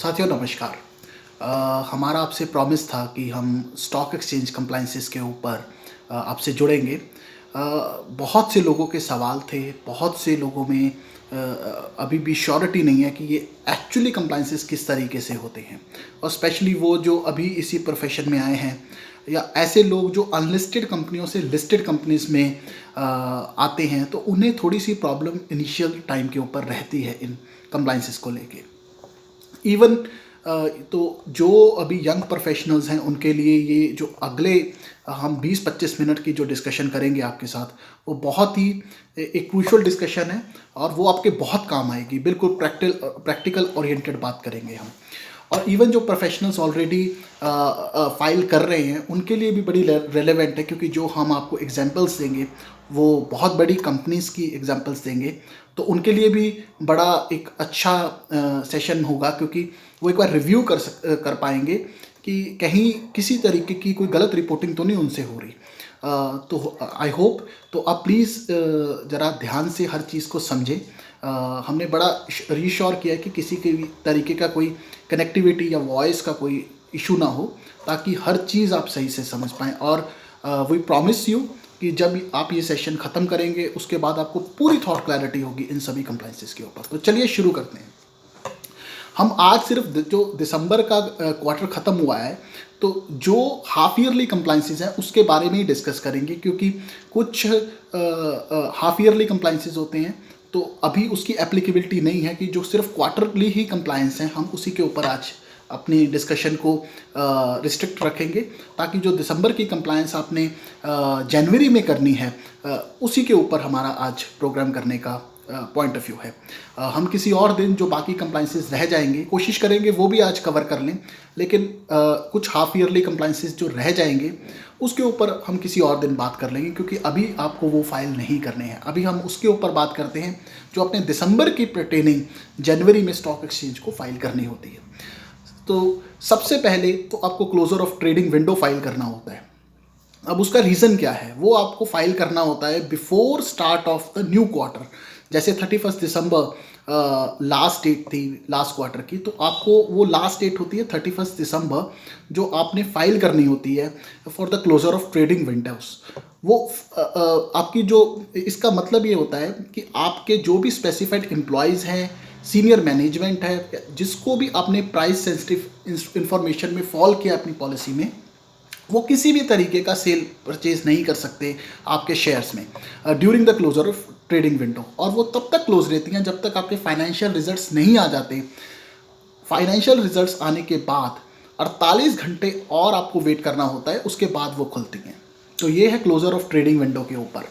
साथियों नमस्कार। हमारा आपसे प्रॉमिस था कि हम स्टॉक एक्सचेंज कंप्लायंसेस के ऊपर आपसे जुड़ेंगे। बहुत से लोगों के सवाल थे, बहुत से लोगों में अभी भी श्योरिटी नहीं है कि ये एक्चुअली कंप्लायंसेस किस तरीके से होते हैं, और स्पेशली वो जो अभी इसी प्रोफेशन में आए हैं या ऐसे लोग जो अनलिस्टेड कंपनियों से लिस्टेड कंपनीज में आते हैं, तो उन्हें थोड़ी सी प्रॉब्लम इनिशियल टाइम के ऊपर रहती है इन कंप्लायंसेस को लेके। इवन तो जो अभी यंग प्रोफेशनल्स हैं उनके लिए ये जो अगले हम 20-25 मिनट की जो डिस्कशन करेंगे आपके साथ, वो बहुत ही एक क्रूशियल डिस्कशन है और वो आपके बहुत काम आएगी। बिल्कुल प्रैक्टिकल ओरिएंटेड बात करेंगे हम। और इवन जो प्रोफेशनल्स ऑलरेडी फाइल कर रहे हैं उनके लिए भी बड़ी रेलेवेंट है, क्योंकि जो हम आपको एग्जांपल्स देंगे वो बहुत बड़ी कंपनीज की एग्जांपल्स देंगे, तो उनके लिए भी बड़ा एक अच्छा सेशन होगा, क्योंकि वो एक बार रिव्यू कर पाएंगे कि कहीं किसी तरीके की कोई गलत रिपोर्टिंग तो नहीं उनसे हो रही। तो आई होप तो आप प्लीज़ ज़रा ध्यान से हर चीज़ को समझें। हमने बड़ा रीश्योर किया है कि किसी के भी तरीके का कोई कनेक्टिविटी या वॉइस का कोई इशू ना हो, ताकि हर चीज़ आप सही से समझ पाएँ। और वी प्रॉमिस यू कि जब आप ये सेशन ख़त्म करेंगे उसके बाद आपको पूरी थॉट क्लैरिटी होगी इन सभी कंप्लायंसेस के ऊपर। तो चलिए शुरू करते हैं। हम आज सिर्फ जो दिसंबर का क्वार्टर ख़त्म हुआ है, तो जो हाफ ईयरली कंप्लायंसेस हैं उसके बारे में ही डिस्कस करेंगे, क्योंकि कुछ हाफ ईयरली कंप्लायंसेस होते हैं तो अभी उसकी एप्लीकेबिलिटी नहीं है कि जो सिर्फ क्वार्टरली ही कंप्लायंस हैं, हम उसी के ऊपर आज अपनी डिस्कशन को रिस्ट्रिक्ट रखेंगे, ताकि जो दिसंबर की कंप्लायंस आपने जनवरी में करनी है उसी के ऊपर हमारा आज प्रोग्राम करने का पॉइंट ऑफ व्यू है। हम किसी और दिन जो बाकी कंप्लायंसेस रह जाएंगे कोशिश करेंगे वो भी आज कवर कर लें, लेकिन कुछ हाफ ईयरली कंप्लायंसेस जो रह जाएंगे उसके ऊपर हम किसी और दिन बात कर लेंगे, क्योंकि अभी आपको वो फाइल नहीं करने हैं। अभी हम उसके ऊपर बात करते हैं जो अपने दिसंबर की पर्टेनिंग जनवरी में स्टॉक एक्सचेंज को फाइल करनी होती है। तो सबसे पहले तो आपको closure of trading window file करना होता है। अब उसका रीज़न क्या है, वो आपको फाइल करना होता है before start of the new quarter. जैसे 31 दिसंबर लास्ट डेट थी लास्ट क्वार्टर की, तो आपको वो लास्ट डेट होती है 31 दिसंबर जो आपने फाइल करनी होती है for the closure of trading windows. वो आपकी जो इसका मतलब ये होता है कि आपके जो भी स्पेसिफाइड एम्प्लॉयज़ हैं, सीनियर मैनेजमेंट है, जिसको भी आपने प्राइस सेंसिटिव इंफॉर्मेशन में फॉल किया अपनी पॉलिसी में, वो किसी भी तरीके का सेल परचेज नहीं कर सकते आपके शेयर्स में during the closure of trading window. और वो तब तक क्लोज रहती हैं जब तक आपके फाइनेंशियल रिजल्ट्स नहीं आ जाते। फाइनेंशियल रिजल्ट्स आने के बाद 48 घंटे और आपको वेट करना होता है, उसके बाद वो खुलती हैं। तो ये है क्लोजर ऑफ ट्रेडिंग विंडो के ऊपर।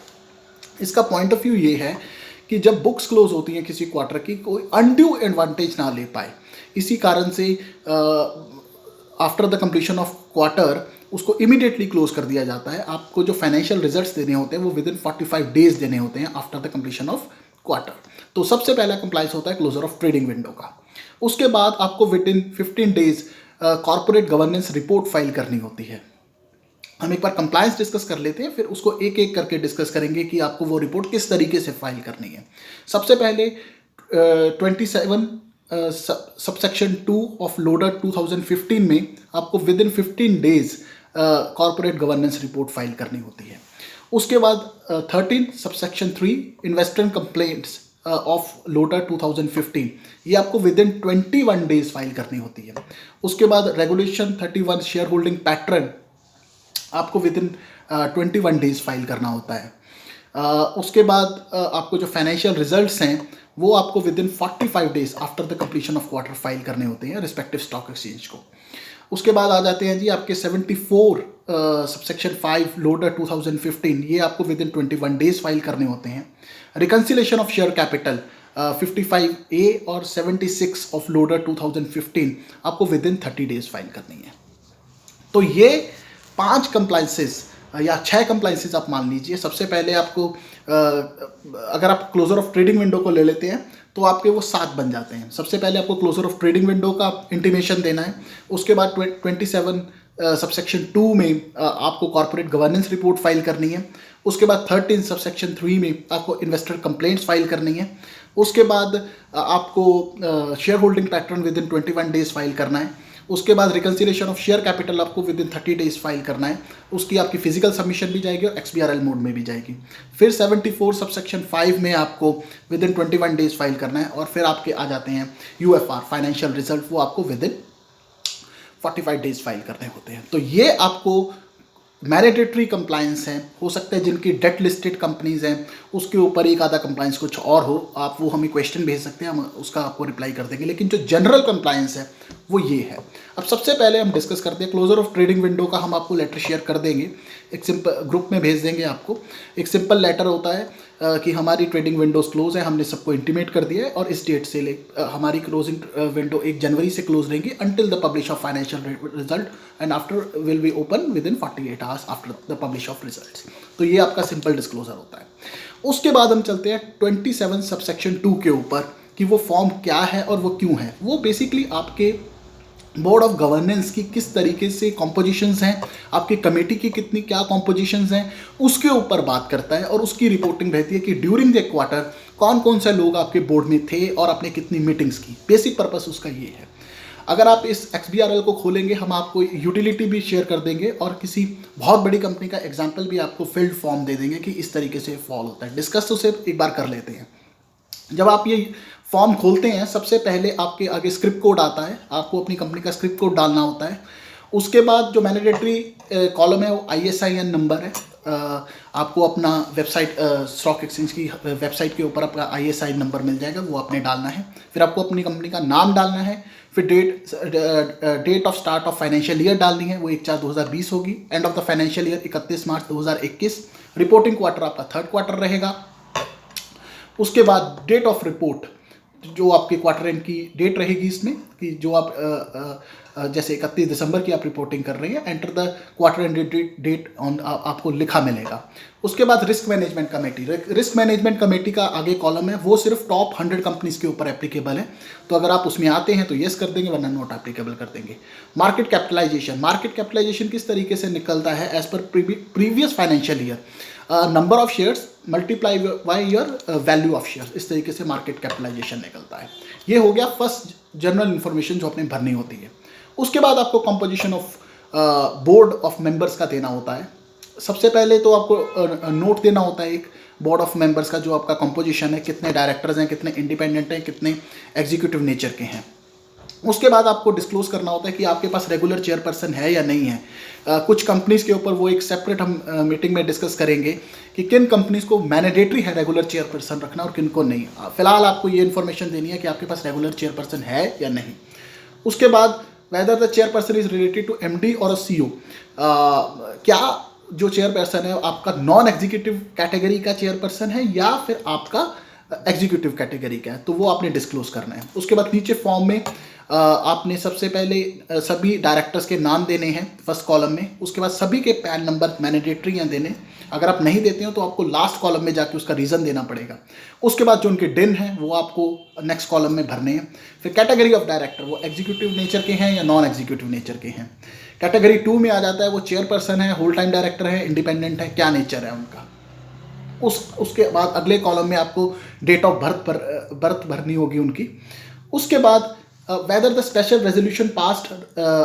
इसका पॉइंट ऑफ व्यू ये है कि जब बुक्स क्लोज होती हैं किसी क्वार्टर की, कोई अनड्यू एडवांटेज ना ले पाए। इसी कारण से after the completion of quarter उसको इमीडिएटली क्लोज कर दिया जाता है। आपको जो फाइनेंशियल रिजल्ट्स देने होते हैं वो विद इन 45 डेज देने होते हैं after the completion of quarter. तो सबसे पहला कंप्लायंस होता है क्लोजर ऑफ ट्रेडिंग विंडो का। उसके बाद आपको with in 15 days corporate governance report file करनी होती है। हम एक बार कंप्लायंस डिस्कस कर लेते हैं, फिर उसको एक एक करके डिस्कस करेंगे कि आपको वो रिपोर्ट किस तरीके से फाइल करनी है। सबसे पहले 27 सबसेक्शन 2 ऑफ लोडर 2015 में आपको with in 15 days corporate governance report file करनी होती है। उसके बाद 13 subsection 3 investor complaints of loader 2015, ये आपको विद इन 21 डेज फाइल करनी होती है। उसके बाद रेगुलेशन 31 शेयर होल्डिंग पैटर्न आपको विद इन 21 डेज फाइल करना होता है। उसके बाद आपको जो फाइनेंशियल रिजल्ट्स हैं वो आपको with in 45 days after the completion of quarter file करने होते हैं रिस्पेक्टिव स्टॉक एक्सचेंज को। उसके बाद आ जाते हैं जी आपके 74 सबसेक्शन 5 लोडर 2015, ये आपको विद इन 21 डेज फाइल करने होते हैं। Reconciliation of share capital 55A और 76 ऑफ लोडर 2015 आपको विद इन 30 डेज फाइल करनी है। तो ये 5 कंप्लायंसेस या 6 कंप्लायंसेस आप मान लीजिए। सबसे पहले आपको अगर आप क्लोजर ऑफ ट्रेडिंग विंडो को ले लेते हैं तो आपके वो 7 बन जाते हैं। सबसे पहले आपको क्लोजर ऑफ ट्रेडिंग विंडो का इंटीमेशन देना है। उसके बाद 27 सबसेक्शन 2 में आपको कॉर्पोरेट गवर्नेंस रिपोर्ट फाइल करनी है। उसके बाद 13 सबसेक्शन 3 में आपको इन्वेस्टर कंप्लेंट्स फाइल करनी है। उसके बाद आपको share holding pattern with in 21 days file करना है। उसके बाद रिकन्सिलेशन ऑफ शेयर कैपिटल आपको विद इन 30 डेज फाइल करना है। उसकी आपकी फिजिकल सबमिशन भी जाएगी और XBRL मोड में भी जाएगी। फिर 74 सबसेक्शन 5 में आपको विद इन 21 डेज फाइल करना है। और फिर आपके आ जाते हैं UFR फाइनेंशियल रिजल्ट, वो आपको विद इन 45 डेज फाइल करने होते हैं। तो ये आपको मैंडेटरी कंप्लायंस हैं। हो सकता है जिनकी डेट लिस्टेड कंपनीज हैं उसके ऊपर एक आधा कंप्लायंस कुछ और हो, आप वो हमें क्वेश्चन भेज सकते हैं, हम उसका आपको रिप्लाई कर देंगे। लेकिन जो जनरल कंप्लायंस है वो ये है। अब सबसे पहले हम डिस्कस करते हैं क्लोजर ऑफ ट्रेडिंग विंडो का। हम आपको लेटर शेयर कर देंगे, एक सिंपल ग्रुप में भेज देंगे आपको। एक सिंपल लेटर होता है कि हमारी ट्रेडिंग विंडोज क्लोज है, हमने सबको इंटीमेट कर दिया है और इस डेट से हमारी क्लोजिंग विंडो 1 जनवरी से क्लोज रहेगी until the publish of financial result and after will be open with in 48 hours after the publish of results. तो ये आपका सिंपल डिस्क्लोजर होता है। उसके बाद हम चलते हैं 27 सबसेक्शन 2 के ऊपर कि वो फॉर्म क्या है और वो क्यों है। वो बेसिकली आपके बोर्ड ऑफ गवर्नेंस की किस तरीके से कॉम्पोजिशंस हैं, आपकी कमेटी की कितनी क्या कॉम्पोजिशंस हैं, उसके ऊपर बात करता है। और उसकी रिपोर्टिंग रहती है कि ड्यूरिंग द क्वार्टर कौन कौन से लोग आपके बोर्ड में थे और आपने कितनी मीटिंग्स की। बेसिक पर्पस उसका ये है। अगर आप इस XBRL को खोलेंगे हम आपको यूटिलिटी भी शेयर कर देंगे और किसी बहुत बड़ी कंपनी का एग्जाम्पल भी आपको फिल्ड फॉर्म दे देंगे कि इस तरीके से फॉल होता है। डिस्कस तो उसे एक बार कर लेते हैं। जब आप ये फॉर्म खोलते हैं सबसे पहले आपके आगे स्क्रिप्ट कोड आता है, आपको अपनी कंपनी का स्क्रिप्ट कोड डालना होता है। उसके बाद जो मैंडेटरी कॉलम है वो ISIN नंबर है। आपको अपना वेबसाइट स्टॉक एक्सचेंज की वेबसाइट के ऊपर आपका ISIN नंबर मिल जाएगा, वो आपने डालना है। फिर आपको अपनी कंपनी का नाम डालना है। फिर date of start of financial year डालनी है, वो 1/4/2020 होगी। End of the financial year 31 मार्च 2021। रिपोर्टिंग क्वार्टर आपका 3rd क्वार्टर रहेगा। उसके बाद डेट ऑफ रिपोर्ट, जो आपके क्वार्टर एंड की डेट रहेगी इसमें कि जो आप जैसे 31 दिसंबर की आप रिपोर्टिंग कर रहे हैं, enter the quarter end date on आपको लिखा मिलेगा। उसके बाद risk management committee. Risk management committee का आगे कॉलम है, वो सिर्फ टॉप 100 कंपनीज के ऊपर एप्लीकेबल है। तो अगर आप उसमें आते हैं तो येस कर देंगे, वरना नॉट एप्लीकेबल कर देंगे। Market capitalisation. मार्केट कैपिटलाइजेशन किस तरीके से निकलता है as per previous financial year, number of shares multiply by your value of shares, इस तरीके से मार्केट कैपिटलाइजेशन निकलता है। ये हो गया फर्स्ट जनरल इन्फॉर्मेशन जो आपने भरनी होती है। उसके बाद आपको composition of board of members का देना होता है। सबसे पहले तो आपको नोट देना होता है एक बोर्ड ऑफ मेंबर्स का, जो आपका कंपोजिशन है, कितने डायरेक्टर्स हैं, कितने इंडिपेंडेंट हैं, कितने एग्जीक्यूटिव नेचर के हैं। उसके बाद आपको डिस्क्लोज करना होता है कि आपके पास रेगुलर चेयरपर्सन है या नहीं है। कुछ कंपनीज़ के ऊपर वो एक सेपरेट हम मीटिंग में डिस्कस करेंगे कि किन कंपनीज़ को मैंडेटरी है रेगुलर चेयरपर्सन रखना और किन को नहीं। फिलहाल आपको ये इन्फॉर्मेशन देनी है कि आपके पास रेगुलर चेयरपर्सन है या नहीं। उसके बाद whether the chairperson is related to MD और CEO। क्या जो चेयरपर्सन है आपका नॉन एग्जीक्यूटिव कैटेगरी का चेयरपर्सन है या फिर आपका एग्जीक्यूटिव कैटेगरी का है, तो वो आपने डिस्क्लोज करना है। उसके बाद नीचे फॉर्म में आपने सबसे पहले सभी डायरेक्टर्स के नाम देने हैं फर्स्ट कॉलम में। उसके बाद सभी के पैन नंबर मैंडेटरी हैं देने। अगर आप नहीं देते हो तो आपको लास्ट कॉलम में जाके उसका रीज़न देना पड़ेगा। उसके बाद जो उनके डिन हैं वो आपको नेक्स्ट कॉलम में भरने हैं। फिर कैटेगरी ऑफ डायरेक्टर, वो एग्जीक्यूटिव नेचर के हैं या नॉन एग्जीक्यूटिव नेचर के हैं। कैटेगरी 2 में आ जाता है वो चेयरपर्सन है, होल टाइम डायरेक्टर है, इंडिपेंडेंट है, क्या नेचर है उनका। उसके बाद अगले कॉलम में आपको डेट ऑफ बर्थ भरनी होगी उनकी। उसके बाद whether the special resolution passed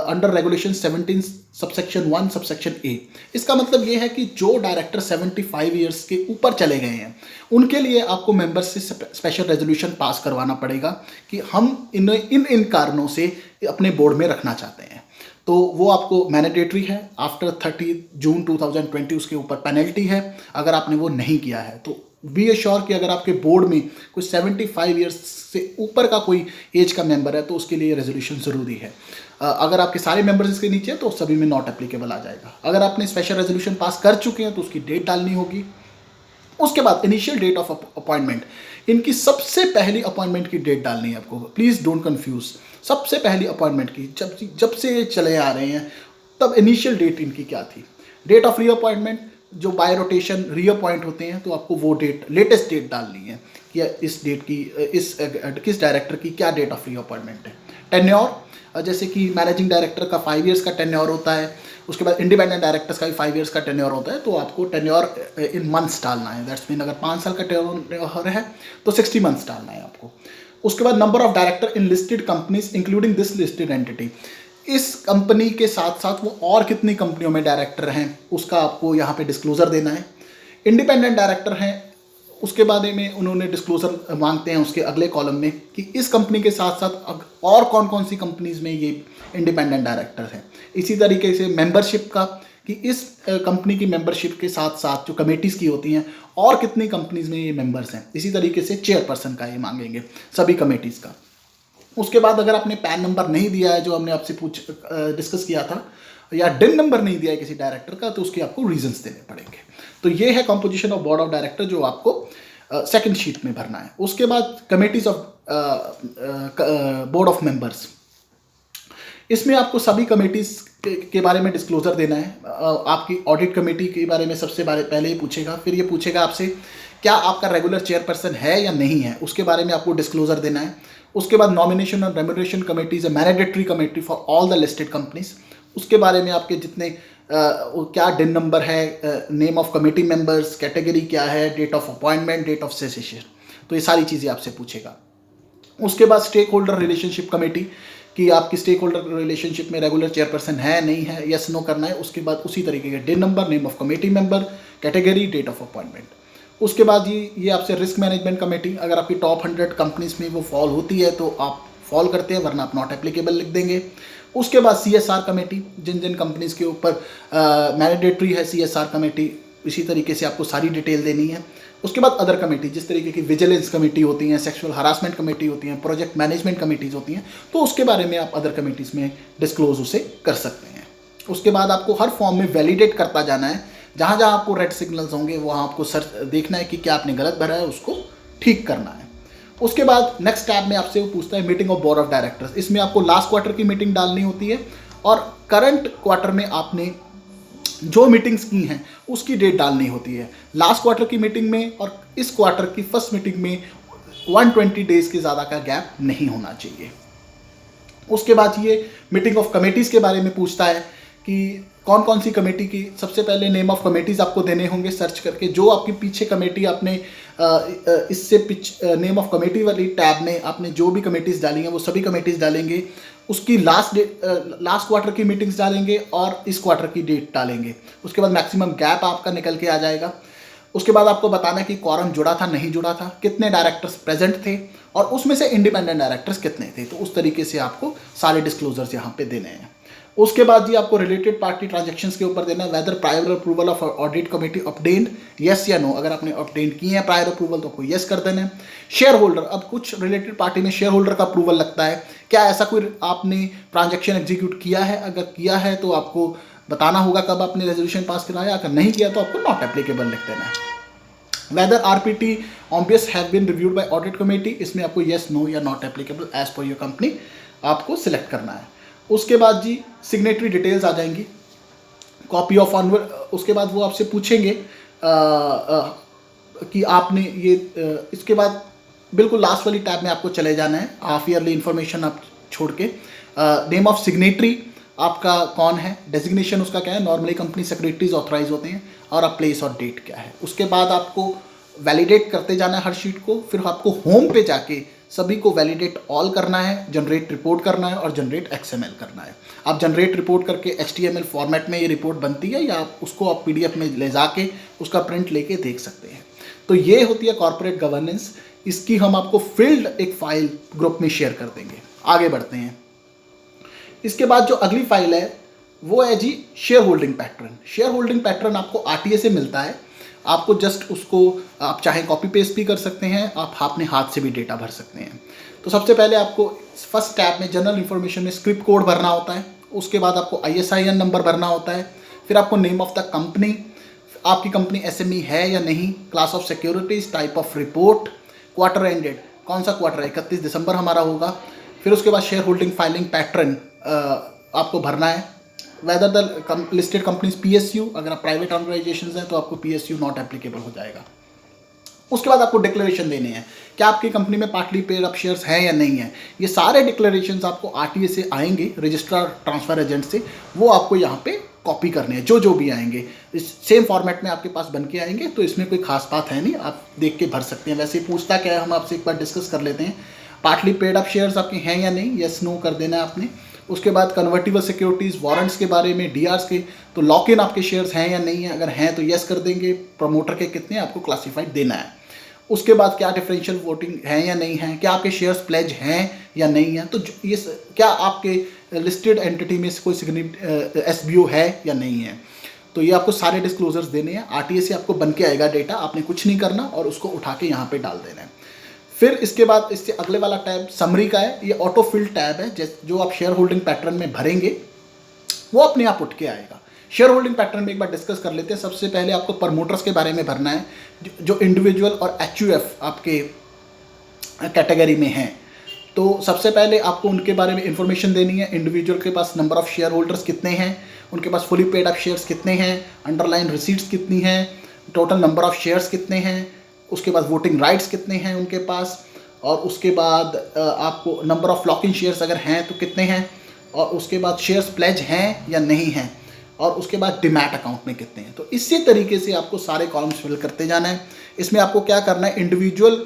under regulation 17 subsection 1 subsection A। इसका मतलब ये है कि जो डायरेक्टर 75 ईयर्स के ऊपर चले गए हैं उनके लिए आपको मेंबर्स से स्पेशल रेजोल्यूशन पास करवाना पड़ेगा कि हम इन कारणों से अपने बोर्ड में रखना चाहते हैं। तो वो आपको मैंडेटरी है। आफ्टर 30 जून 2020 उसके ऊपर पेनल्टी है अगर आपने वो नहीं किया है। तो बी एश्योर कि अगर आपके बोर्ड में कोई 75 ईयर्स से ऊपर का कोई एज का मेंबर है तो उसके लिए रेजोल्यूशन ज़रूरी है। अगर आपके सारे मेंबर्स इसके नीचे हैं तो सभी में नॉट एप्लीकेबल आ जाएगा। अगर आपने स्पेशल रेजोल्यूशन पास कर चुके हैं तो उसकी डेट डालनी होगी। उसके बाद इनिशियल डेट ऑफ अपॉइंटमेंट, इनकी सबसे पहली अपॉइंटमेंट की डेट डालनी है आपको। Please don't confuse. सबसे पहली अपॉइंटमेंट की जब से ये चले आ रहे हैं तब इनिशियल डेट इनकी क्या थी। डेट ऑफ री अपॉइंटमेंट, जो बाय रोटेशन री अपॉइंट होते हैं तो आपको वो डेट, लेटेस्ट डेट डालनी है कि इस डेट की किस डायरेक्टर की क्या डेट ऑफ री अपॉइंटमेंट है। टेन्योर, जैसे कि मैनेजिंग डायरेक्टर का 5 ईयर्स का टेन्योर होता है, उसके बाद इंडिपेंडेंट डायरेक्टर्स का भी 5 ईयर्स का टेन्योर होता है, तो आपको टेन्योर इन मंथ्स डालना है। दैट्स मीन अगर 5 साल का टेन्योर है तो 60 मंथ्स डालना है आपको। उसके बाद number of director in listed companies including this listed entity, इस कंपनी के साथ साथ वो और कितनी कंपनियों में डायरेक्टर हैं उसका आपको यहाँ पे डिस्क्लोजर देना है। इंडिपेंडेंट डायरेक्टर हैं, उसके बारे में उन्होंने डिस्क्लोजर मांगते हैं उसके अगले कॉलम में कि इस कंपनी के साथ साथ और कौन कौन सी कंपनीज में ये इंडिपेंडेंट डायरेक्टर हैं। इसी तरीके से मेंबरशिप का, कि इस कंपनी की मेंबरशिप के साथ साथ जो कमेटीज़ की होती हैं और कितनी कंपनीज में ये मेंबर्स हैं। इसी तरीके से चेयरपर्सन का ये मांगेंगे सभी कमेटीज़ का। उसके बाद अगर आपने पैन नंबर नहीं दिया है, जो हमने आपसे डिस्कस किया था, या डिन नंबर नहीं दिया है किसी डायरेक्टर का, तो उसके आपको रीजंस देने पड़ेंगे। तो ये है composition of board of director जो आपको सेकंड शीट में भरना है। उसके बाद committees of board of members, इसमें आपको सभी कमेटीज के बारे में डिस्क्लोजर देना है। आपकी ऑडिट कमेटी के बारे में सबसे पहले ही पूछेगा, फिर ये पूछेगा आपसे क्या आपका रेगुलर चेयरपर्सन है या नहीं है, उसके बारे में आपको डिस्क्लोजर देना है। उसके बाद नॉमिनेशन और रेम्यूनरेशन कमेटीज है mandatory committee for all the listed companies, उसके बारे में आपके जितने क्या डिन नंबर है, name of committee members, category क्या है, date of appointment, date of cessation, तो ये सारी चीज़ें आपसे पूछेगा। उसके बाद स्टेक होल्डर रिलेशनशिप कमेटी, कि आपकी स्टेक होल्डर रिलेशनशिप में रेगुलर चेयरपर्सन है नहीं है, यस नो करना है। उसके बाद उसी तरीके के DIN number, name of committee member, category, date of appointment. उसके बाद ये आपसे रिस्क मैनेजमेंट कमेटी, अगर आपकी टॉप 100 कंपनीज में वो फॉल होती है तो आप फॉल करते हैं, वरना आप नॉट एप्लीकेबल लिख देंगे। उसके बाद CSR कमेटी, जिन जिन कंपनीज के ऊपर मैंडेटरी है CSR कमेटी, इसी तरीके से आपको सारी डिटेल देनी है। उसके बाद अदर कमेटी, जिस तरीके की विजिलेंस कमेटी होती हैं, सेक्सुअल हरासमेंट कमेटी होती हैं, प्रोजेक्ट मैनेजमेंट कमेटीज़ होती हैं, तो उसके बारे में आप अदर कमेटीज़ में डिस्क्लोज उसे कर सकते हैं। उसके बाद आपको हर फॉर्म में वैलिडेट करता जाना है, जहाँ जहाँ आपको रेड सिग्नल्स होंगे वहाँ आपको सर्च देखना है कि क्या आपने गलत भरा है, उसको ठीक करना है। उसके बाद नेक्स्ट टैब में आपसे वो पूछता है meeting of board of directors, इसमें आपको लास्ट क्वार्टर की मीटिंग डालनी होती है और करंट क्वार्टर में आपने जो मीटिंग्स की हैं उसकी डेट डालनी होती है। लास्ट क्वार्टर की मीटिंग में और इस क्वार्टर की फर्स्ट मीटिंग में 120 डेज के ज़्यादा का गैप नहीं होना चाहिए। उसके बाद ये मीटिंग ऑफ कमेटीज़ के बारे में पूछता है कि कौन कौन सी कमेटी की, सबसे पहले नेम ऑफ कमेटीज़ आपको देने होंगे सर्च करके, जो आपकी पीछे कमेटी आपने इससे नेम ऑफ कमेटी वाली टैब में आपने जो भी कमेटीज़ डाली हैं वो सभी कमेटीज़ डालेंगे, उसकी लास्ट क्वार्टर की मीटिंग्स डालेंगे और इस क्वार्टर की डेट डालेंगे। उसके बाद मैक्सिमम गैप आपका निकल के आ जाएगा। उसके बाद आपको बताना है कि क्वारम जुड़ा था नहीं जुड़ा था, कितने डायरेक्टर्स प्रेजेंट थे और उसमें से इंडिपेंडेंट डायरेक्टर्स कितने थे, तो उस तरीके से आपको सारे डिस्क्लोजर्स यहाँ पे देने हैं। उसके बाद जी आपको रिलेटेड पार्टी ट्रांजैक्शंस के ऊपर देना है, whether prior approval of audit committee obtained, yes या नो। अगर आपने ऑब्टेन्ड किए हैं प्रायर अप्रूवल तो आपको यस कर देना है। शेयर होल्डर, अब कुछ रिलेटेड पार्टी में शेयर होल्डर का अप्रूवल लगता है, क्या ऐसा कोई आपने ट्रांजैक्शन एग्जीक्यूट किया है, अगर किया है तो आपको बताना होगा कब आपने रेजोल्यूशन पास कराया, अगर नहीं किया तो आपको नॉट एप्लीकेबल लिख देना है। Whether RPT obvious have been reviewed by audit committee, इसमें आपको यस नो या not applicable as per your company आपको सिलेक्ट करना है। उसके बाद जी सिग्नेटरी डिटेल्स आ जाएंगी, कॉपी ऑफ ऑनवर, उसके बाद वो आपसे पूछेंगे कि आपने ये इसके बाद बिल्कुल लास्ट वाली टैब में आपको चले जाना है, हाफ ईयरली इन्फॉर्मेशन आप छोड़ के, नेम ऑफ सिग्नेटरी आपका कौन है, डेजिग्नेशन उसका क्या है, नॉर्मली कंपनी सेक्रेटरीज ऑथराइज होते हैं, और आप प्लेस और डेट क्या है। उसके बाद आपको वैलिडेट करते जाना है हर शीट को, फिर आपको होम पे जाके सभी को वैलिडेट ऑल करना है, जनरेट रिपोर्ट करना है और जनरेट XML करना है। आप जनरेट रिपोर्ट करके HTML फॉर्मेट में ये रिपोर्ट बनती है, या आप उसको आप PDF में ले जाके उसका प्रिंट लेके देख सकते हैं। तो ये होती है कॉर्पोरेट गवर्नेंस, इसकी हम आपको फील्ड एक फाइल ग्रुप में शेयर कर देंगे। आगे बढ़ते हैं। इसके बाद जो अगली फाइल है वो है जी share holding pattern. Share holding pattern आपको RTA से मिलता है, आपको जस्ट उसको आप चाहे कॉपी पेस्ट भी कर सकते हैं, आप अपने हाथ से भी डेटा भर सकते हैं। तो सबसे पहले आपको फर्स्ट टैब में जनरल इन्फॉर्मेशन में स्क्रिप्ट कोड भरना होता है, उसके बाद आपको ISIN नंबर भरना होता है, फिर आपको नेम ऑफ द कंपनी, आपकी कंपनी SME है या नहीं, class of securities, type of report, quarter ended, कौन सा क्वार्टर है, 31 दिसंबर हमारा होगा। फिर उसके बाद शेयर होल्डिंग फाइलिंग पैटर्न आपको भरना है, whether the listed companies PSU, अगर आप प्राइवेट ऑर्गेनाइजेशन हैं तो आपको PSU नॉट एप्लीकेबल हो जाएगा। उसके बाद आपको डिक्लेरेशन देने हैं क्या आपकी कंपनी में पार्टली पेड अप शेयर्स हैं या नहीं है। ये सारे डिक्लेरेशंस आपको आरटीए से आएंगे, रजिस्ट्रार ट्रांसफर एजेंट से, वो आपको यहाँ पे कॉपी करने हैं जो भी आएंगे। इस सेम फॉर्मेट में आपके पास बन के आएंगे, तो इसमें कोई खास बात है नहीं, आप देख के भर सकते हैं। वैसे पूछता क्या है, हम आपसे एक बार डिस्कस कर लेते हैं। पार्टली पेड अप शेयर्स आपके हैं या नहीं, यस नो कर देना है आपने। उसके बाद कन्वर्टिबल सिक्योरिटीज़, वारंट्स के बारे में, डीआरस के, तो लॉक इन आपके शेयर्स हैं या नहीं है, अगर हैं तो यस कर देंगे। प्रमोटर के कितने आपको क्लासिफाइड देना है। उसके बाद क्या डिफरेंशियल वोटिंग है या नहीं है, क्या आपके शेयर्स प्लेज हैं या नहीं है, तो ये क्या आपके लिस्टेड एंटिटी में कोई सिग्निफिकेंट एसबीओ है या नहीं है। तो ये आपको सारे डिस्क्लोजर्स देने हैं। आरटीए से आपको बन के आएगा डेटा, आपने कुछ नहीं करना और उसको उठा के यहाँ पे डाल देना है। फिर इसके बाद इससे अगले वाला टैब समरी का है। ये ऑटो फिल टैब है, जो आप शेयर होल्डिंग पैटर्न में भरेंगे वो अपने आप उठ के आएगा। शेयर होल्डिंग पैटर्न में एक बार डिस्कस कर लेते हैं। सबसे पहले आपको प्रमोटर्स के बारे में भरना है, जो इंडिविजुअल और एचयूएफ आपके कैटेगरी में हैं। तो सबसे पहले आपको उनके बारे में इंफॉर्मेशन देनी है। इंडिविजुअल के पास नंबर ऑफ शेयर होल्डर्स कितने हैं, उनके पास फुली पेड अप शेयर्स कितने हैं, अंडरलाइन रिसीट्स कितनी हैं, टोटल नंबर ऑफ शेयर्स कितने हैं, उसके बाद वोटिंग राइट्स कितने हैं उनके पास, और उसके बाद आपको number of lock in shares अगर हैं तो कितने हैं, और उसके बाद शेयर्स प्लेज हैं या नहीं हैं, और उसके बाद डीमैट अकाउंट में कितने हैं। तो इसी तरीके से आपको सारे कॉलम्स फिल करते जाना है। इसमें आपको क्या करना है, इंडिविजुअल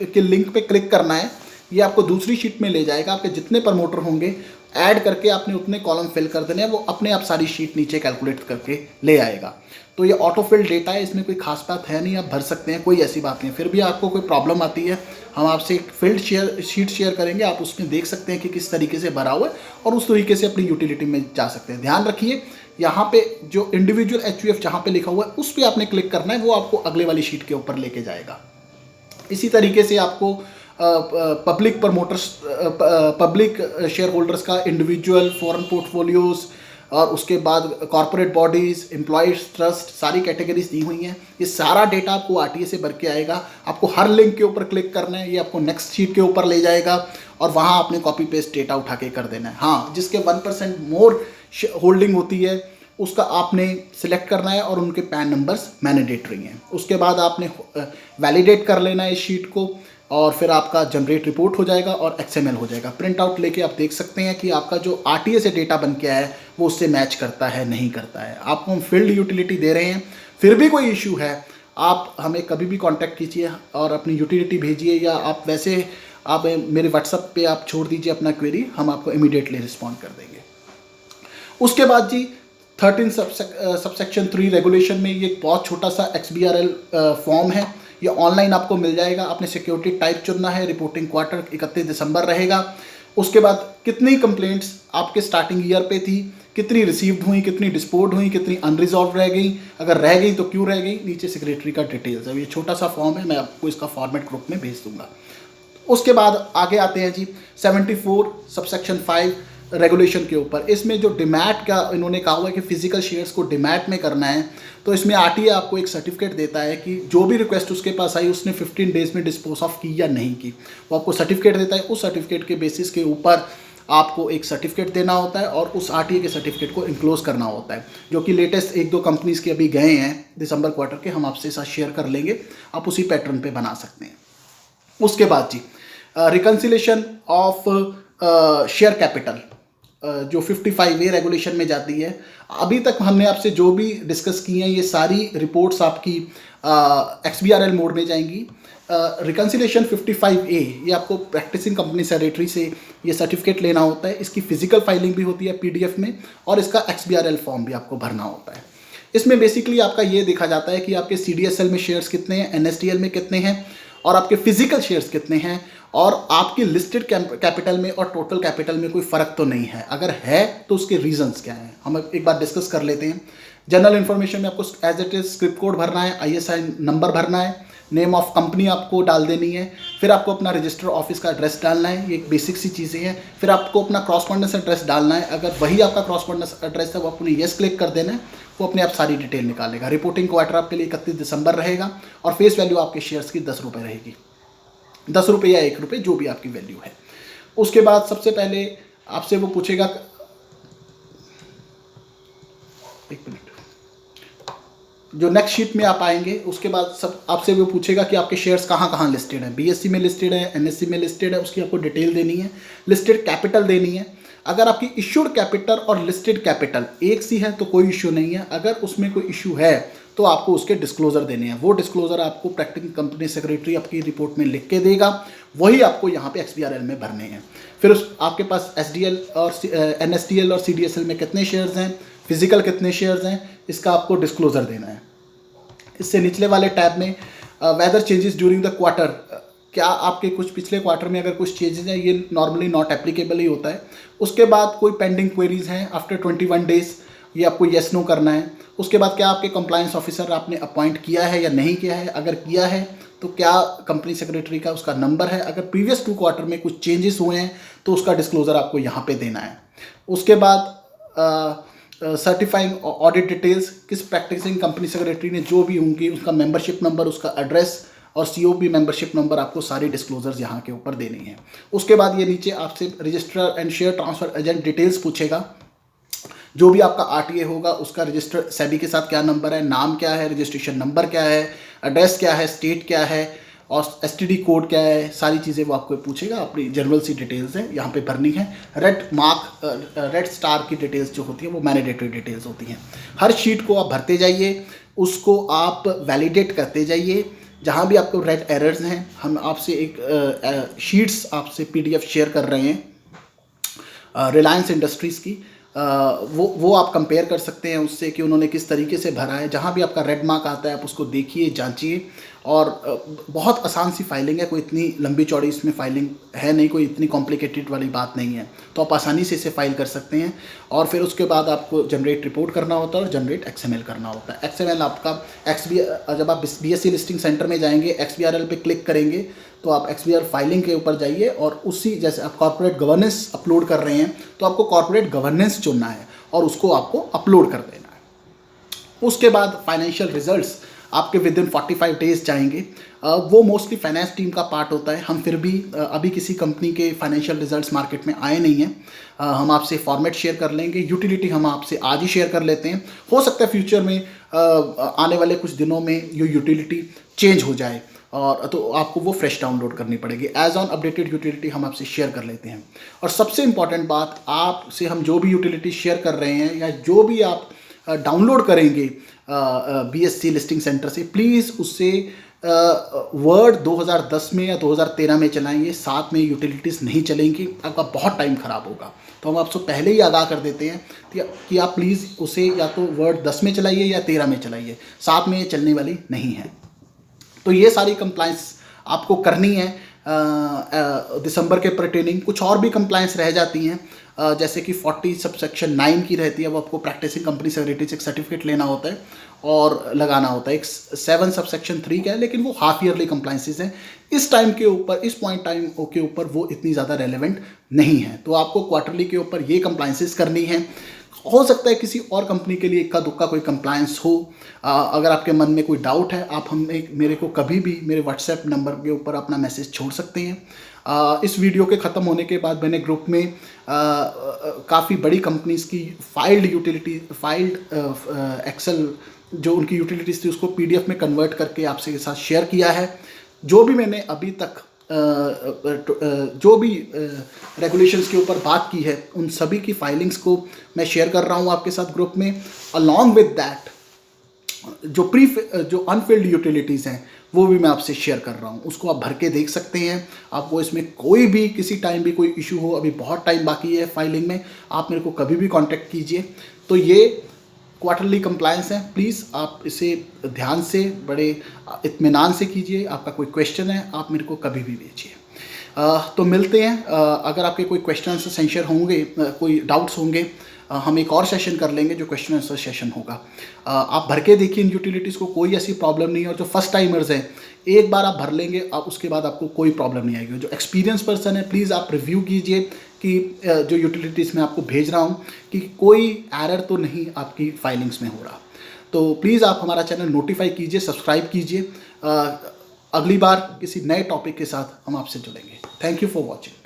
के लिंक पे क्लिक करना है। ये आपको दूसरी शीट में ले जाएगा। आपके जितने प्रमोटर होंगे ऐड करके आपने उतने कॉलम फिल कर देने हैं, वो अपने आप सारी शीट नीचे कैलकुलेट करके ले आएगा। तो ये ऑटो फिल डेटा है, इसमें कोई खास बात है नहीं, आप भर सकते हैं, कोई ऐसी बात नहीं है। फिर भी आपको कोई प्रॉब्लम आती है, हम आपसे एक फिल्ड शीट शेयर करेंगे, आप उसमें देख सकते हैं कि किस तरीके से भरा हुआ है और उस तरीके से अपनी यूटिलिटी में जा सकते हैं। ध्यान रखिए, यहाँ पे जो इंडिविजुअल एचयूएफ जहाँ पे लिखा हुआ है उस पर आपने क्लिक करना है, वो आपको अगले वाली शीट के ऊपर लेके जाएगा। इसी तरीके से आपको public promoters, public share holders का इंडिविजुअल, फॉरेन पोर्टफोलियोज, और उसके बाद कॉर्पोरेट बॉडीज़, एम्प्लॉयज़ ट्रस्ट, सारी कैटेगरीज दी हुई हैं। ये सारा डेटा आपको आरटीए से भर के आएगा। आपको हर लिंक के ऊपर क्लिक करना है, ये आपको नेक्स्ट शीट के ऊपर ले जाएगा और वहाँ आपने कॉपी पेस्ट डेटा उठा के कर देना है। हाँ, जिसके 1% मोर होल्डिंग होती है उसका आपने सिलेक्ट करना है और उनके पैन नंबर्स मैंडेटरी हैं। उसके बाद आपने वैलिडेट कर लेना है इस शीट को और फिर आपका जनरेट रिपोर्ट हो जाएगा और एक्सएमएल हो जाएगा। प्रिंट आउट लेके आप देख सकते हैं कि आपका जो आरटीए से डेटा बन के आया है वो उससे मैच करता है नहीं करता है। आपको हम फील्ड यूटिलिटी दे रहे हैं, फिर भी कोई इशू है आप हमें कभी भी कांटेक्ट कीजिए और अपनी यूटिलिटी भेजिए, या आप वैसे आप मेरे व्हाट्सएप पे आप छोड़ दीजिए अपना क्वेरी, हम आपको इमीडिएटली रिस्पॉन्ड कर देंगे। उसके बाद जी 13 सबसेक्शन 3 रेगुलेशन में ये बहुत छोटा सा XBRL फॉर्म है, ये ऑनलाइन आपको मिल जाएगा। आपने सिक्योरिटी टाइप चुनना है, रिपोर्टिंग क्वार्टर 31 दिसंबर रहेगा। उसके बाद कितनी कंप्लेंट्स आपके स्टार्टिंग ईयर पे थी, कितनी रिसीव्ड हुई, कितनी डिस्पोर्ड हुई, कितनी अनरिजॉल्व रह गई, अगर रह गई तो क्यों रह गई, नीचे सेक्रेटरी का डिटेल्स है। ये छोटा सा फॉर्म है, मैं आपको इसका फॉर्मेट ग्रुप में भेज दूंगा। उसके बाद आगे आते हैं जी 74 सबसेक्शन 5 रेगुलेशन के ऊपर। इसमें जो डिमैट का इन्होंने कहा हुआ है कि फिजिकल शेयर्स को डिमैट में करना है, तो इसमें आरटीए आपको एक सर्टिफिकेट देता है कि जो भी रिक्वेस्ट उसके पास आई उसने 15 डेज में डिस्पोज ऑफ की या नहीं की, वो आपको सर्टिफिकेट देता है। उस सर्टिफिकेट के बेसिस के ऊपर आपको एक सर्टिफिकेट देना होता है और उस आरटीए के सर्टिफिकेट को इंक्लोज करना होता है, जो कि लेटेस्ट 1-2 कंपनीज के अभी गए हैं दिसंबर क्वार्टर के, हम आपसे साथ शेयर कर लेंगे, आप उसी पैटर्न पर बना सकते हैं। उसके बाद जी रिकन्सिलेशन ऑफ शेयर कैपिटल जो 55A रेगुलेशन में जाती है। अभी तक हमने आपसे जो भी डिस्कस की हैं ये सारी रिपोर्ट्स आपकी XBRL मोड में जाएंगी। रिकन्सिलेशन 55A ये आपको प्रैक्टिसिंग कंपनी सेक्रेटरी से ये सर्टिफिकेट लेना होता है। इसकी फिजिकल फाइलिंग भी होती है PDF में और इसका XBRL फॉर्म भी आपको भरना होता है। इसमें बेसिकली आपका ये देखा जाता है कि आपके CDSL में शेयर्स कितने हैं, NSDL में कितने हैं और आपके फिजिकल शेयर्स कितने हैं, और आपकी लिस्टेड कैपिटल में और टोटल कैपिटल में कोई फ़र्क तो नहीं है, अगर है तो उसके रीजंस क्या हैं हम एक बार डिस्कस कर लेते हैं। जनरल इन्फॉर्मेशन में आपको as it is script code भरना है, ISI नंबर भरना है, नेम ऑफ कंपनी आपको डाल देनी है, फिर आपको अपना रजिस्टर ऑफिस का एड्रेस डालना है, ये एक बेसिक सी चीज़ें हैं। फिर आपको अपना क्रॉसपॉन्डेंस एड्रेस डालना है, अगर वही आपका क्रॉसपॉन्डेंस एड्रेस है वो अपने येस क्लिक कर देना है, वो अपने आप सारी डिटेल निकालेगा। रिपोर्टिंग क्वार्टर आपके लिए 31 दिसंबर रहेगा और फेस वैल्यू आपके शेयर्स की 10 रुपये रहेगी, 10 रुपये या 1 रुपये जो भी आपकी वैल्यू है। उसके बाद सबसे पहले आपसे वो पूछेगा, एक मिनट, जो नेक्स्ट शीट में आप आएंगे उसके बाद सब आपसे वो पूछेगा कि आपके शेयर्स कहाँ कहाँ लिस्टेड हैं, बीएससी में लिस्टेड है, एनएससी में लिस्टेड है, उसकी आपको डिटेल देनी है, लिस्टेड कैपिटल देनी है। अगर आपकी इश्यूड कैपिटल और लिस्टेड कैपिटल एक सी है तो कोई इश्यू नहीं है, अगर उसमें कोई इश्यू है तो आपको उसके डिस्क्लोजर देने हैं। वो डिस्क्लोजर आपको प्रैक्टिकल कंपनी सेक्रेटरी आपकी रिपोर्ट में लिख के देगा, वही आपको यहाँ पे XBRL में भरने हैं। फिर उस आपके पास SDL और NSDL और CDSL में कितने शेयर्स हैं, फिजिकल कितने शेयर्स हैं, इसका आपको डिस्क्लोजर देना है। इससे निचले वाले टैब में whether changes during the quarter, क्या आपके कुछ पिछले क्वार्टर में अगर कुछ चेंजेस हैं, ये नॉर्मली नॉट एप्लीकेबल ही होता है। उसके बाद कोई पेंडिंग क्वेरीज हैं आफ्टर 21 डेज, ये आपको येस नो करना है। उसके बाद क्या आपके कंप्लायंस ऑफिसर आपने अपॉइंट किया है या नहीं किया है, अगर किया है तो क्या कंपनी सेक्रेटरी का उसका नंबर है, अगर प्रीवियस 2 क्वार्टर में कुछ चेंजेस हुए हैं तो उसका डिस्क्लोजर आपको यहाँ पे देना है। उसके बाद सर्टिफाइंग ऑडिट डिटेल्स, किस प्रैक्टिसिंग कंपनी सेक्रेटरी ने जो भी होंगी उसका मेंबरशिप नंबर, उसका एड्रेस और COB मेंबरशिप नंबर, आपको सारी डिस्क्लोजर्स यहाँ के ऊपर देनी है। उसके बाद ये नीचे आपसे registrar and share transfer agent details पूछेगा। जो भी आपका RTA होगा उसका रजिस्टर सेबी के साथ क्या नंबर है, नाम क्या है, रजिस्ट्रेशन नंबर क्या है, एड्रेस क्या है, स्टेट क्या है और STD कोड क्या है, सारी चीज़ें वो आपको पूछेगा। अपनी जनरल सी डिटेल्स है यहाँ पे भरनी है। रेड स्टार की डिटेल्स जो होती है वो मैंडेटरी डिटेल्स होती हैं। हर शीट को आप भरते जाइए, उसको आप वैलिडेट करते जाइए। जहाँ भी आपको रेड एरर्स हैं, हम आपसे एक शीट्स आपसे PDF शेयर कर रहे हैं रिलायंस इंडस्ट्रीज़ की, वो आप कंपेयर कर सकते हैं उससे कि उन्होंने किस तरीके से भरा है। जहाँ भी आपका रेड मार्क आता है आप उसको देखिए, जांचिए। और बहुत आसान सी फाइलिंग है, कोई इतनी लंबी चौड़ी इसमें फाइलिंग है नहीं, कोई इतनी कॉम्प्लिकेटेड वाली बात नहीं है, तो आप आसानी से इसे फाइल कर सकते हैं। और फिर उसके बाद आपको जनरेट रिपोर्ट करना होता है और जनरेट XML करना होता है। XML आपका जब आप BSE लिस्टिंग सेंटर में जाएंगे, XBRL पे क्लिक करेंगे तो आप XBRL फाइलिंग के ऊपर जाइए और उसी जैसे आप कॉर्पोरेट गवर्नेंस अपलोड कर रहे हैं तो आपको कॉर्पोरेट गवर्नेंस चुनना है और उसको आपको अपलोड कर देना है। उसके बाद फाइनेंशियल रिजल्ट्स आपके विद इन 45 डेज जाएंगे। वो मोस्टली फाइनेंस टीम का पार्ट होता है। हम फिर भी अभी किसी कंपनी के फाइनेंशियल रिजल्ट्स मार्केट में आए नहीं हैं, हम आपसे फॉर्मेट शेयर कर लेंगे। यूटिलिटी हम आपसे आज ही शेयर कर लेते हैं, हो सकता है फ्यूचर में आने वाले कुछ दिनों में ये यूटिलिटी चेंज हो जाए और तो आपको वो फ्रेश डाउनलोड करनी पड़ेगी। एज ऑन अपडेटेड यूटिलिटी हम आपसे शेयर कर लेते हैं। और सबसे इम्पॉर्टेंट बात, आपसे हम जो भी यूटिलिटी शेयर कर रहे हैं या जो भी आप डाउनलोड करेंगे BSE लिस्टिंग सेंटर से, प्लीज़ उससे वर्ड 2010 में या 2013 में चलाएंगे, साथ में यूटिलिटीज़ नहीं चलेंगी, आपका बहुत टाइम ख़राब होगा। तो हम आपसे पहले ही आगाह कर देते हैं कि आप प्लीज़ उसे या तो वर्ड 10 में चलाइए या 13 में चलाइए, साथ में ये चलने वाली नहीं है। तो ये सारी कंप्लाइंस आपको करनी है दिसंबर के परटेनिंग। कुछ और भी कंप्लाइंस रह जाती हैं, जैसे कि 40 सबसेक्शन 9 की रहती है, वो आपको प्रैक्टिसिंग कंपनी सेक्रेटरी से एक सर्टिफिकेट लेना होता है और लगाना होता है। एक 7 सबसेक्शन 3 का है, लेकिन वो हाफ ईयरली कंप्लाइंसेस हैं। इस टाइम के ऊपर, इस पॉइंट टाइम के ऊपर वो इतनी ज़्यादा रेलेवेंट नहीं है, तो आपको क्वार्टरली के ऊपर ये कंप्लाइंसेस करनी है। हो सकता है किसी और कंपनी के लिए इक्का दुक्का कोई कंप्लायंस हो। अगर आपके मन में कोई डाउट है, आप मेरे को कभी भी मेरे व्हाट्सएप नंबर के ऊपर अपना मैसेज छोड़ सकते हैं। इस वीडियो के ख़त्म होने के बाद मैंने ग्रुप में काफ़ी बड़ी कंपनीज़ की फाइल्ड एक्सेल जो उनकी यूटिलिटीज़ थी उसको PDF में कन्वर्ट करके आपसे के साथ शेयर किया है। जो भी मैंने अभी तक जो भी रेगुलेशंस के ऊपर बात की है, उन सभी की फाइलिंग्स को मैं शेयर कर रहा हूँ आपके साथ ग्रुप में। अलॉन्ग विद दैट जो अनफिल्ड यूटिलिटीज़ हैं वो भी मैं आपसे शेयर कर रहा हूँ, उसको आप भर के देख सकते हैं। आपको इसमें कोई भी किसी टाइम भी कोई इशू हो, अभी बहुत टाइम बाकी है फाइलिंग में, आप मेरे को कभी भी कांटेक्ट कीजिए। तो ये क्वार्टरली कंप्लायंस है, प्लीज़ आप इसे ध्यान से, बड़े इत्मीनान से कीजिए। आपका कोई क्वेश्चन है आप मेरे को कभी भी भेजिए। तो मिलते हैं। अगर आपके कोई क्वेश्चन आंसर सेशन होंगे, कोई डाउट्स होंगे, हम एक और सेशन कर लेंगे जो क्वेश्चन आंसर सेशन होगा। आप भर के देखिए इन यूटिलिटीज़ को, कोई ऐसी प्रॉब्लम नहीं है। और जो फर्स्ट टाइमर्स हैं, एक बार आप भर लेंगे, आप उसके बाद आपको कोई प्रॉब्लम नहीं आएगी। जो एक्सपीरियंस पर्सन है, प्लीज़ आप रिव्यू कीजिए कि जो यूटिलिटीज़ मैं आपको भेज रहा हूँ कि कोई एरर तो नहीं आपकी फाइलिंग्स में हो रहा। तो प्लीज़ आप हमारा चैनल नोटिफाई कीजिए, सब्सक्राइब कीजिए। अगली बार किसी नए टॉपिक के साथ हम आपसे जुड़ेंगे। Thank you for watching.